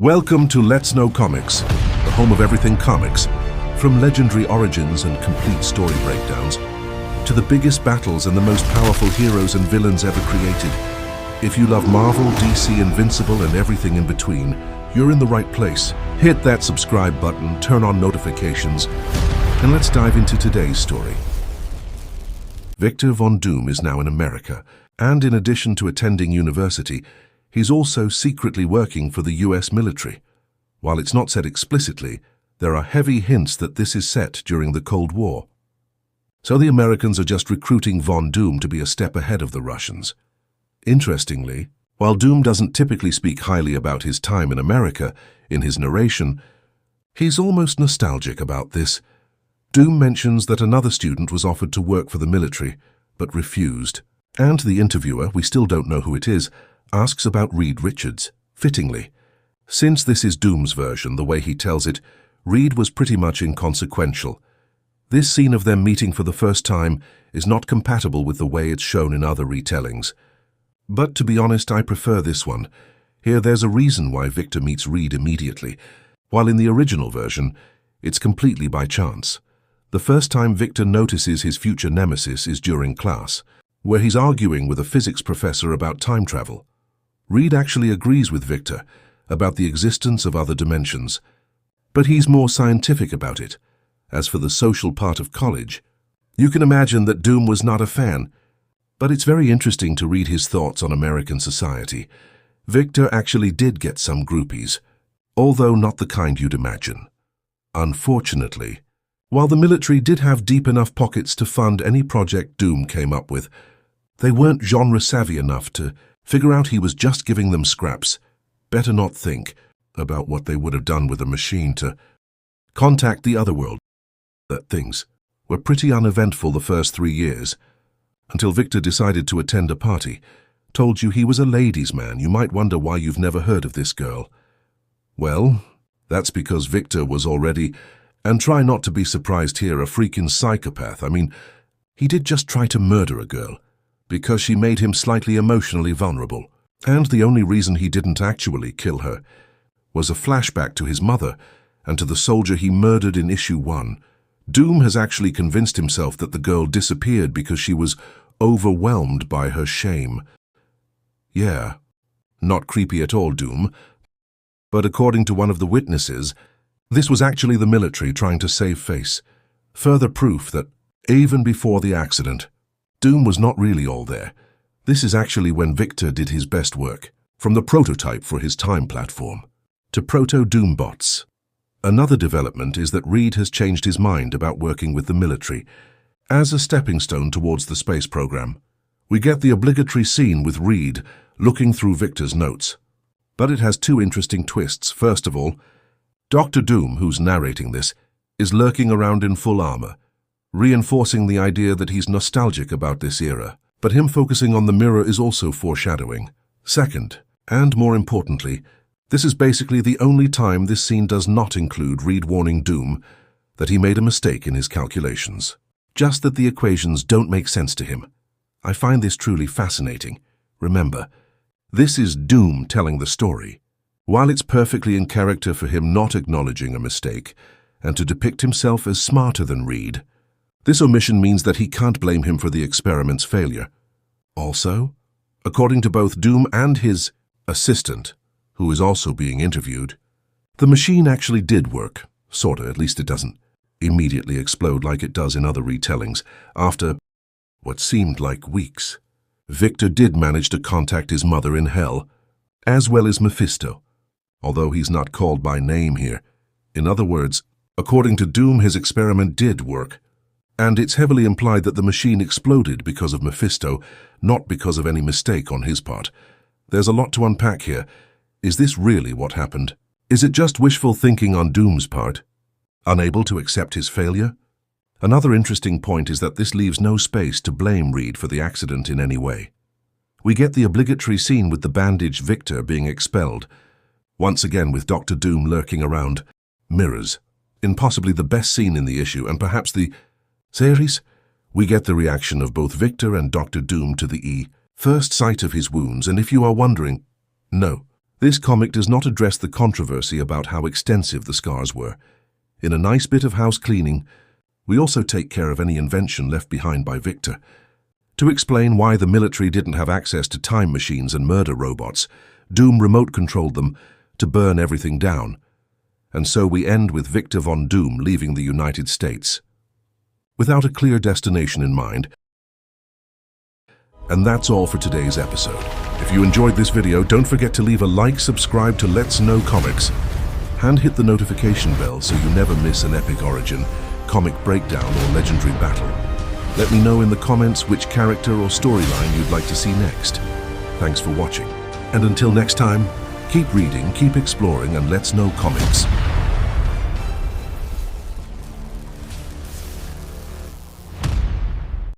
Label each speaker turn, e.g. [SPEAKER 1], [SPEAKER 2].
[SPEAKER 1] Welcome to Let's Know Comics, the home of everything comics, from legendary origins and complete story breakdowns, to the biggest battles and the most powerful heroes and villains ever created. If you love Marvel, DC, Invincible, and everything in between, you're in the right place. Hit that subscribe button, turn on notifications, and let's dive into today's story. Victor Von Doom is now in America, and in addition to attending university, he's also secretly working for the US military. While it's not said explicitly, there are heavy hints that this is set during the Cold War. So the Americans are just recruiting Von Doom to be a step ahead of the Russians. Interestingly, while Doom doesn't typically speak highly about his time in America in his narration, he's almost nostalgic about this. Doom mentions that another student was offered to work for the military, but refused. And the interviewer, we still don't know who it is, asks about Reed Richards, fittingly. Since this is Doom's version, the way he tells it, Reed was pretty much inconsequential. This scene of them meeting for the first time is not compatible with the way it's shown in other retellings. But to be honest, I prefer this one. Here there's a reason why Victor meets Reed immediately, while in the original version, it's completely by chance. The first time Victor notices his future nemesis is during class, where he's arguing with a physics professor about time travel. Reed actually agrees with Victor about the existence of other dimensions, but he's more scientific about it. As for the social part of college, you can imagine that Doom was not a fan, but it's very interesting to read his thoughts on American society. Victor actually did get some groupies, although not the kind you'd imagine. Unfortunately, while the military did have deep enough pockets to fund any project Doom came up with, they weren't genre-savvy enough to figure out he was just giving them scraps. Better not think about what they would have done with a machine to contact the other world. Things were pretty uneventful the first 3 years, until Victor decided to attend a party. Told you he was a ladies' man. You might wonder why you've never heard of this girl. Well, that's because Victor was already, and try not to be surprised here, a freaking psychopath. I mean, he did just try to murder a girl, because she made him slightly emotionally vulnerable. And the only reason he didn't actually kill her was a flashback to his mother and to the soldier he murdered in issue 1. Doom has actually convinced himself that the girl disappeared because she was overwhelmed by her shame. Yeah, not creepy at all, Doom. But according to one of the witnesses, this was actually the military trying to save face. Further proof that, even before the accident, Doom was not really all there. This is actually when Victor did his best work, from the prototype for his time platform to proto-Doom bots. Another development is that Reed has changed his mind about working with the military as a stepping stone towards the space program. We get the obligatory scene with Reed looking through Victor's notes. But it has two interesting twists. First of all, Dr. Doom, who's narrating this, is lurking around in full armor, reinforcing the idea that he's nostalgic about this era. But him focusing on the mirror is also foreshadowing. Second, and more importantly, this is basically the only time this scene does not include Reed warning Doom that he made a mistake in his calculations. Just that the equations don't make sense to him. I find this truly fascinating. Remember, this is Doom telling the story. While it's perfectly in character for him not acknowledging a mistake and to depict himself as smarter than Reed, this omission means that he can't blame him for the experiment's failure. Also, according to both Doom and his assistant, who is also being interviewed, the machine actually did work. Sorta, at least it doesn't immediately explode like it does in other retellings. After what seemed like weeks, Victor did manage to contact his mother in hell, as well as Mephisto, although he's not called by name here. In other words, according to Doom, his experiment did work. And it's heavily implied that the machine exploded because of Mephisto, not because of any mistake on his part. There's a lot to unpack here. Is this really what happened? Is it just wishful thinking on Doom's part? Unable to accept his failure? Another interesting point is that this leaves no space to blame Reed for the accident in any way. We get the obligatory scene with the bandaged Victor being expelled, once again with Dr. Doom lurking around mirrors, in possibly the best scene in the issue and perhaps the series. We get the reaction of both Victor and Dr. Doom to the first sight of his wounds, and if you are wondering, no, This comic does not address the controversy about how extensive the scars were. In a nice bit of house cleaning, we also take care of any invention left behind by Victor. To explain why the military didn't have access to time machines and murder robots, Doom remote-controlled them to burn everything down. And so we end with Victor Von Doom leaving the United States, without a clear destination in mind. And that's all for today's episode. If you enjoyed this video, don't forget to leave a like, subscribe to Let's Know Comics, and hit the notification bell so you never miss an epic origin, comic breakdown, or legendary battle. Let me know in the comments which character or storyline you'd like to see next. Thanks for watching. And until next time, keep reading, keep exploring, and let's know comics.